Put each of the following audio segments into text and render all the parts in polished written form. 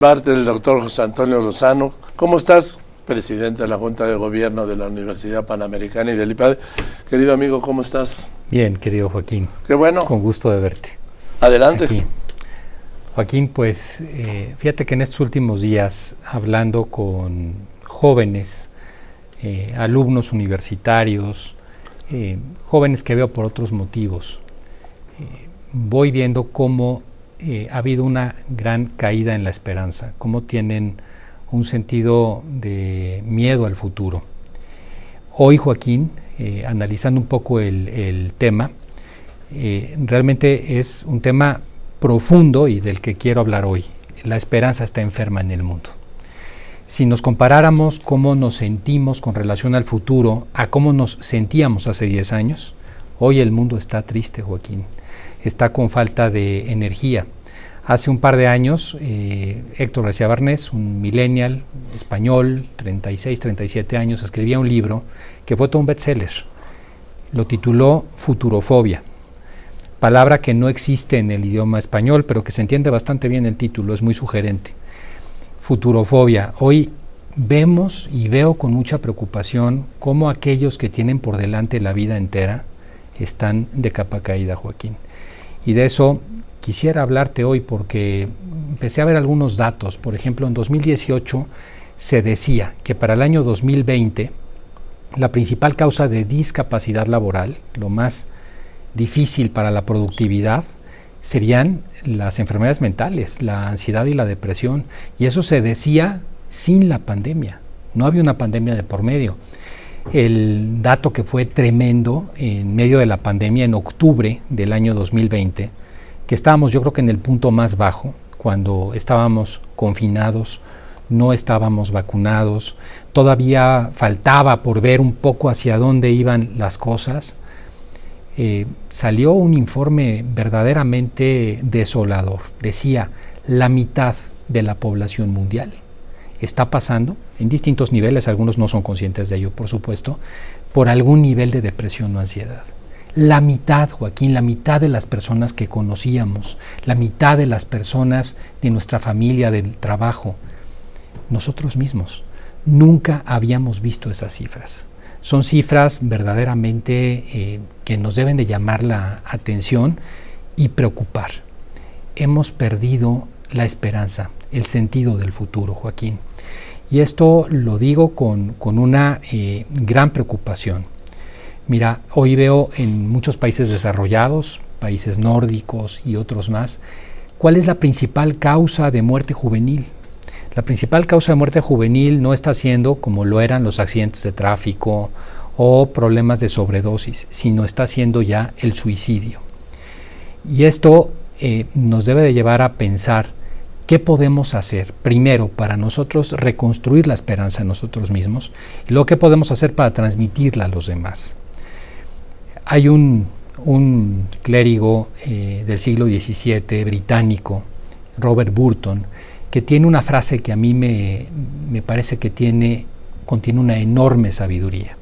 Parte del doctor José Antonio Lozano. ¿Cómo estás, presidente de la Junta de Gobierno de la Universidad Panamericana y del IPADE? Querido amigo, ¿cómo estás? Bien, querido Joaquín. Qué bueno. Con gusto de verte. Adelante. Aquí. Joaquín, pues fíjate que en estos últimos días, hablando con jóvenes, alumnos universitarios, jóvenes que veo por otros motivos, voy viendo cómo ha habido una gran caída en la esperanza, cómo tienen un sentido de miedo al futuro. Hoy, Joaquín, analizando un poco el tema, realmente es un tema profundo y del que quiero hablar hoy. La esperanza está enferma en el mundo. Si nos comparáramos cómo nos sentimos con relación al futuro a cómo nos sentíamos hace 10 años, hoy el mundo está triste, Joaquín. Está con falta de energía. Hace un par de años, Héctor García Barnés, un millennial español, 36, 37 años, escribía un libro que fue todo un bestseller. Lo tituló Futurofobia, palabra que no existe en el idioma español, pero que se entiende bastante bien el título, es muy sugerente. Futurofobia. Hoy vemos y veo con mucha preocupación cómo aquellos que tienen por delante la vida entera están de capa caída, Joaquín. Y de eso quisiera hablarte hoy porque empecé a ver algunos datos. Por ejemplo, en 2018 se decía que para el año 2020 la principal causa de discapacidad laboral, lo más difícil para la productividad, serían las enfermedades mentales, la ansiedad y la depresión. Y eso se decía sin la pandemia. No había una pandemia de por medio. El dato que fue tremendo en medio de la pandemia en octubre del año 2020, que estábamos yo creo que en el punto más bajo, cuando estábamos confinados, no estábamos vacunados, todavía faltaba por ver un poco hacia dónde iban las cosas, salió un informe verdaderamente desolador. Decía, la mitad de la población mundial está pasando, en distintos niveles, algunos no son conscientes de ello, por supuesto, por algún nivel de depresión o ansiedad. La mitad, Joaquín, la mitad de las personas que conocíamos, la mitad de las personas de nuestra familia, del trabajo, nosotros mismos, nunca habíamos visto esas cifras. Son cifras verdaderamente que nos deben de llamar la atención y preocupar. Hemos perdido la esperanza, el sentido del futuro, Joaquín. Y esto lo digo con una gran preocupación. Mira, hoy veo en muchos países desarrollados, países nórdicos y otros más, ¿cuál es la principal causa de muerte juvenil? La principal causa de muerte juvenil no está siendo como lo eran los accidentes de tráfico o problemas de sobredosis, sino está siendo ya el suicidio. Y esto nos debe de llevar a pensar qué podemos hacer, primero, para nosotros reconstruir la esperanza en nosotros mismos, y luego qué podemos hacer para transmitirla a los demás. Hay un clérigo del siglo XVII británico, Robert Burton, que tiene una frase que a mí me parece que contiene una enorme sabiduría.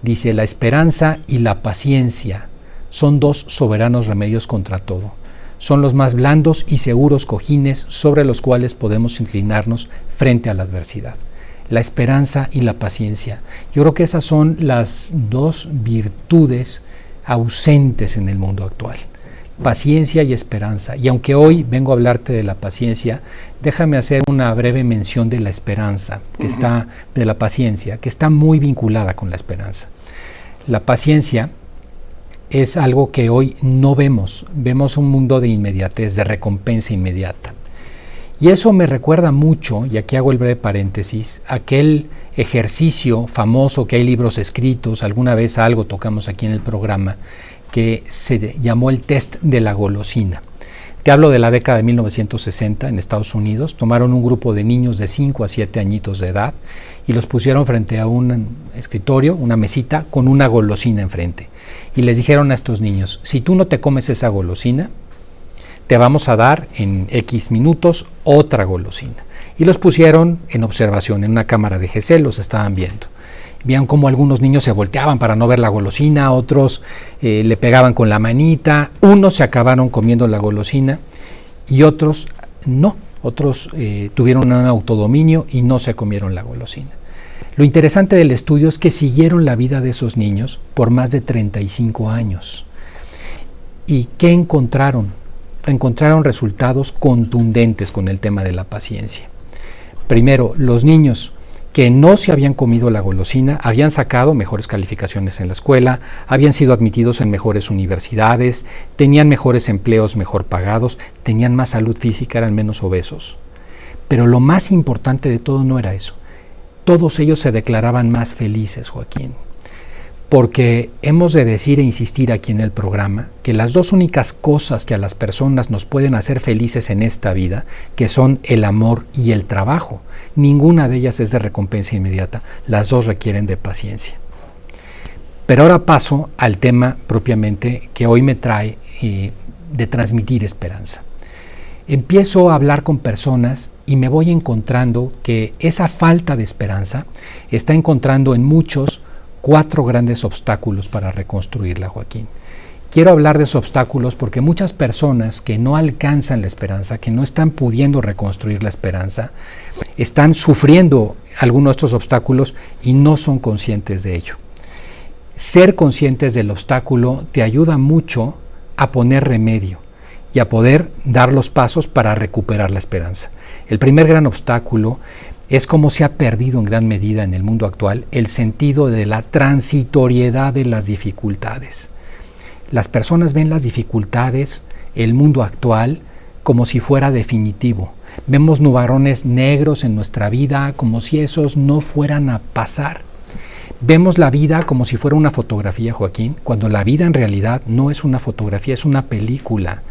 Dice, la esperanza y la paciencia son dos soberanos remedios contra todo. Son los más blandos y seguros cojines sobre los cuales podemos inclinarnos frente a la adversidad. La esperanza y la paciencia. Yo creo que esas son las dos virtudes ausentes en el mundo actual. Paciencia y esperanza. Y aunque hoy vengo a hablarte de la paciencia, déjame hacer una breve mención de la esperanza, de la paciencia, que está muy vinculada con la esperanza. La paciencia es algo que hoy no vemos. Vemos un mundo de inmediatez, de recompensa inmediata. Y eso me recuerda mucho, y aquí hago el breve paréntesis, aquel ejercicio famoso que hay libros escritos, alguna vez algo tocamos aquí en el programa, que se llamó el test de la golosina. Te hablo de la década de 1960 en Estados Unidos. Tomaron un grupo de niños de 5 a 7 añitos de edad y los pusieron frente a un escritorio, una mesita, con una golosina enfrente. Y les dijeron a estos niños, si tú no te comes esa golosina, te vamos a dar en X minutos otra golosina. Y los pusieron en observación, en una cámara de GC, los estaban viendo. Veían cómo algunos niños se volteaban para no ver la golosina, otros le pegaban con la manita, unos se acabaron comiendo la golosina y otros no, otros tuvieron un autodominio y no se comieron la golosina. Lo interesante del estudio es que siguieron la vida de esos niños por más de 35 años. ¿Y qué encontraron? Encontraron resultados contundentes con el tema de la paciencia. Primero, los niños que no se habían comido la golosina habían sacado mejores calificaciones en la escuela, habían sido admitidos en mejores universidades, tenían mejores empleos mejor pagados, tenían más salud física, eran menos obesos. Pero lo más importante de todo no era eso. Todos ellos se declaraban más felices, Joaquín. Porque hemos de decir e insistir aquí en el programa que las dos únicas cosas que a las personas nos pueden hacer felices en esta vida, que son el amor y el trabajo, ninguna de ellas es de recompensa inmediata, las dos requieren de paciencia. Pero ahora paso al tema propiamente que hoy me trae de transmitir esperanza. Empiezo a hablar con personas y me voy encontrando que esa falta de esperanza está encontrando en muchos 4 grandes obstáculos para reconstruirla, Joaquín. Quiero hablar de esos obstáculos porque muchas personas que no alcanzan la esperanza, que no están pudiendo reconstruir la esperanza, están sufriendo algunos de estos obstáculos y no son conscientes de ello. Ser conscientes del obstáculo te ayuda mucho a poner remedio y a poder dar los pasos para recuperar la esperanza. El primer gran obstáculo es cómo se ha perdido en gran medida en el mundo actual el sentido de la transitoriedad de las dificultades. Las personas ven las dificultades, el mundo actual, como si fuera definitivo. Vemos nubarrones negros en nuestra vida como si esos no fueran a pasar. Vemos la vida como si fuera una fotografía, Joaquín, cuando la vida en realidad no es una fotografía, es una película.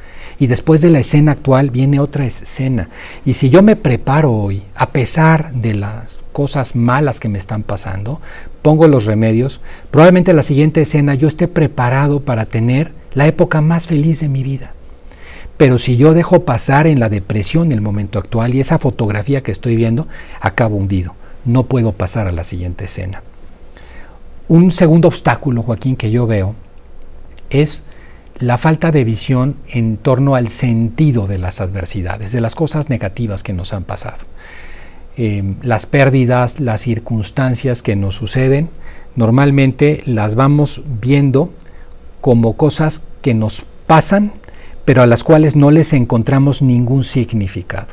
Y después de la escena actual viene otra escena. Y si yo me preparo hoy, a pesar de las cosas malas que me están pasando, pongo los remedios, probablemente en la siguiente escena yo esté preparado para tener la época más feliz de mi vida. Pero si yo dejo pasar en la depresión el momento actual y esa fotografía que estoy viendo, acabo hundido. No puedo pasar a la siguiente escena. Un segundo obstáculo, Joaquín, que yo veo es la falta de visión en torno al sentido de las adversidades, de las cosas negativas que nos han pasado. Las pérdidas, las circunstancias que nos suceden, normalmente las vamos viendo como cosas que nos pasan, pero a las cuales no les encontramos ningún significado.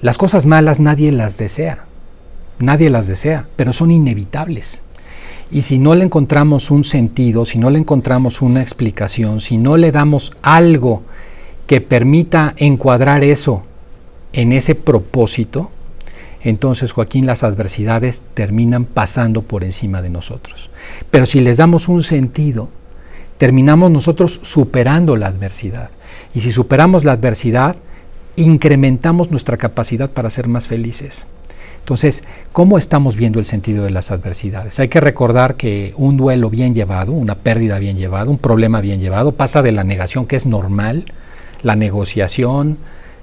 Las cosas malas nadie las desea, pero son inevitables. Y si no le encontramos un sentido, si no le encontramos una explicación, si no le damos algo que permita encuadrar eso en ese propósito, entonces, Joaquín, las adversidades terminan pasando por encima de nosotros. Pero si les damos un sentido, terminamos nosotros superando la adversidad. Y si superamos la adversidad, incrementamos nuestra capacidad para ser más felices. Entonces, ¿cómo estamos viendo el sentido de las adversidades? Hay que recordar que un duelo bien llevado, una pérdida bien llevada, un problema bien llevado, pasa de la negación, que es normal, la negociación,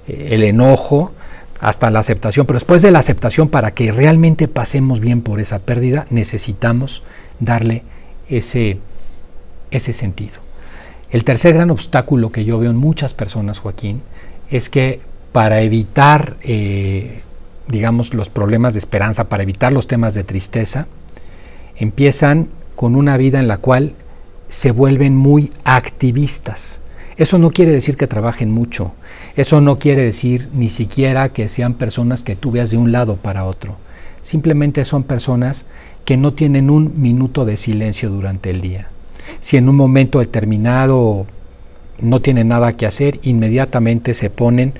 el enojo, hasta la aceptación. Pero después de la aceptación, para que realmente pasemos bien por esa pérdida, necesitamos darle ese sentido. El tercer gran obstáculo que yo veo en muchas personas, Joaquín, es que para evitar los problemas de esperanza, para evitar los temas de tristeza, empiezan con una vida en la cual se vuelven muy activistas. Eso no quiere decir que trabajen mucho, eso no quiere decir ni siquiera que sean personas que tú veas de un lado para otro. Simplemente son personas que no tienen un minuto de silencio durante el día. Si en un momento determinado no tienen nada que hacer, inmediatamente se ponen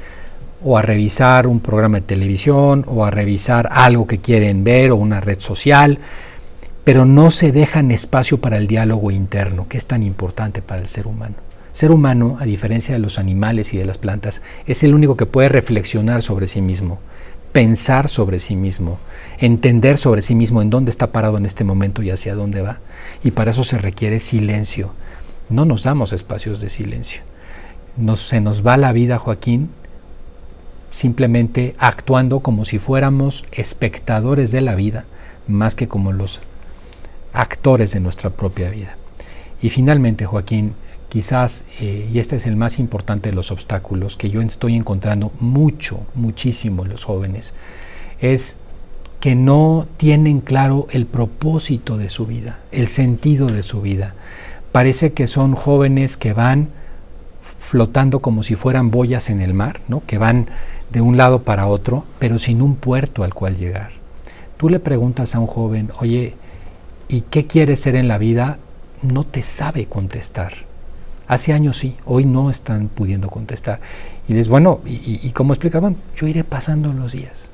o a revisar un programa de televisión o a revisar algo que quieren ver o una red social, pero no se dejan espacio para el diálogo interno, que es tan importante para el ser humano. El ser humano, a diferencia de los animales y de las plantas, es el único que puede reflexionar sobre sí mismo, pensar sobre sí mismo, entender sobre sí mismo en dónde está parado en este momento y hacia dónde va. Y para eso se requiere silencio. No nos damos espacios de silencio. Se nos va la vida, Joaquín, simplemente actuando como si fuéramos espectadores de la vida, más que como los actores de nuestra propia vida. Y finalmente, Joaquín, quizás, y este es el más importante de los obstáculos que yo estoy encontrando muchísimo en los jóvenes, es que no tienen claro el propósito de su vida, el sentido de su vida. Parece que son jóvenes que van flotando como si fueran boyas en el mar, ¿no? Que van de un lado para otro, pero sin un puerto al cual llegar. Tú le preguntas a un joven, oye, ¿y qué quieres ser en la vida? No te sabe contestar. Hace años sí, hoy no están pudiendo contestar. Y les, bueno, ¿y cómo explicaban? Yo iré pasando los días,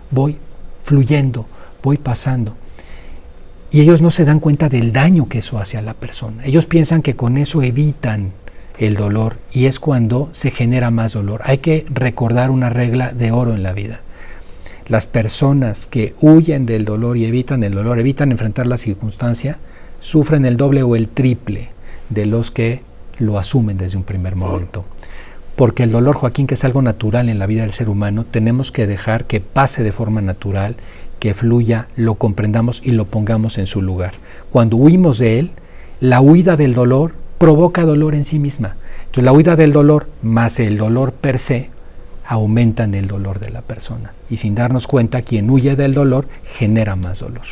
voy fluyendo, voy pasando. Y ellos no se dan cuenta del daño que eso hace a la persona. Ellos piensan que con eso evitan el dolor, y es cuando se genera más dolor. Hay que recordar una regla de oro en la vida. Las personas que huyen del dolor y evitan el dolor, evitan enfrentar la circunstancia, sufren el doble o el triple de los que lo asumen desde un primer momento. Porque el dolor, Joaquín, que es algo natural en la vida del ser humano, tenemos que dejar que pase de forma natural, que fluya, lo comprendamos y lo pongamos en su lugar. Cuando huimos de él, la huida del dolor provoca dolor en sí misma. Entonces la huida del dolor más el dolor per se aumentan el dolor de la persona. Y sin darnos cuenta, quien huye del dolor genera más dolor.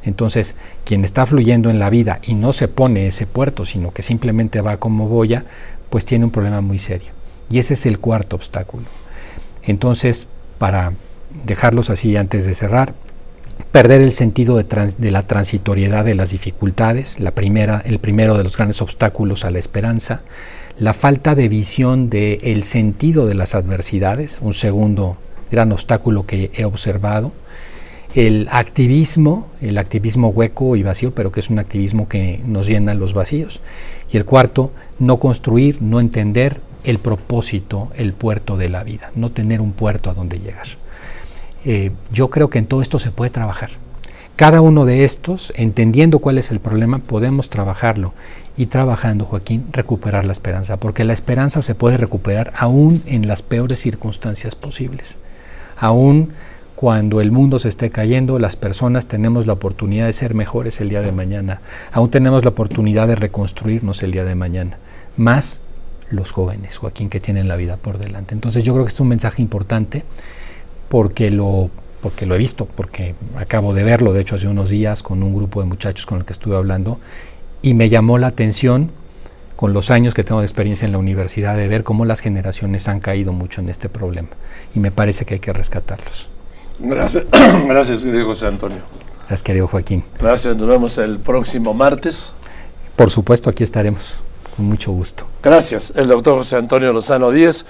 Entonces, quien está fluyendo en la vida y no se pone ese puerto, sino que simplemente va como boya, pues tiene un problema muy serio. Y ese es el cuarto obstáculo. Entonces, para dejarlos así antes de cerrar, perder el sentido de la transitoriedad de las dificultades, el primero de los grandes obstáculos a la esperanza, la falta de visión del sentido de las adversidades, un segundo gran obstáculo que he observado, el activismo hueco y vacío, pero que es un activismo que nos llena los vacíos, y el cuarto, no construir, no entender el propósito, el puerto de la vida, no tener un puerto a donde llegar. Yo creo que en todo esto se puede trabajar. Cada uno de estos, entendiendo cuál es el problema, podemos trabajarlo y trabajando, Joaquín, recuperar la esperanza, porque la esperanza se puede recuperar aún en las peores circunstancias posibles. Aún cuando el mundo se esté cayendo, las personas tenemos la oportunidad de ser mejores el día de mañana. Aún tenemos la oportunidad de reconstruirnos el día de mañana. Más los jóvenes, Joaquín, que tienen la vida por delante. Entonces yo creo que es un mensaje importante porque lo he visto, porque acabo de verlo, de hecho hace unos días con un grupo de muchachos con el que estuve hablando, y me llamó la atención con los años que tengo de experiencia en la universidad de ver cómo las generaciones han caído mucho en este problema, y me parece que hay que rescatarlos. Gracias, gracias, querido José Antonio. Gracias, querido Joaquín. Gracias, nos vemos el próximo martes. Por supuesto, aquí estaremos, con mucho gusto. Gracias, el doctor José Antonio Lozano Díez.